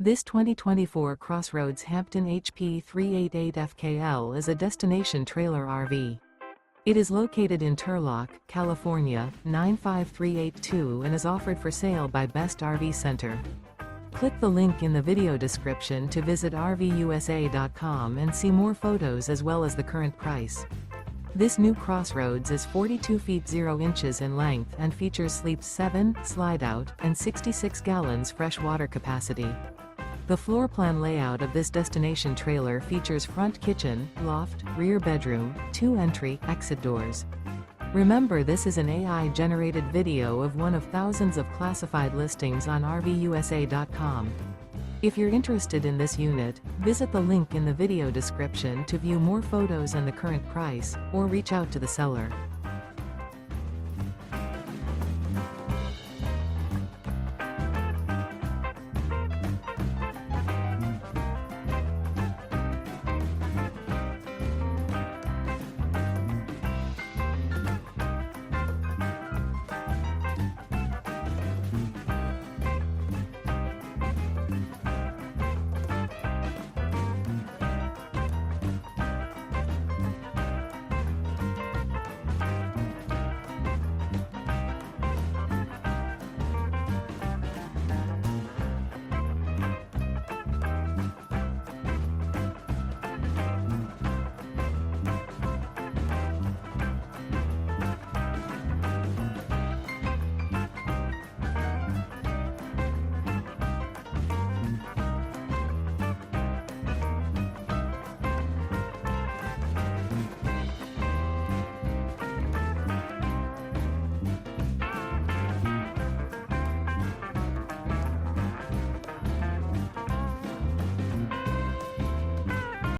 This 2024 CrossRoads Hampton HP388FKL is a destination trailer RV. It is located in Turlock, California, 95382 and is offered for sale by Best RV Center. Click the link in the video description to visit RVUSA.com and see more photos as well as the current price. This new CrossRoads is 42 feet 0 inches in length and features sleeps 7, Slideout, and 66 gallons fresh water capacity. The floor plan layout of this destination trailer features front kitchen, loft, rear bedroom, 2 entry/exit doors. Remember, this is an AI-generated video of one of thousands of classified listings on RVUSA.com. If you're interested in this unit, visit the link in the video description to view more photos and the current price, or reach out to the seller.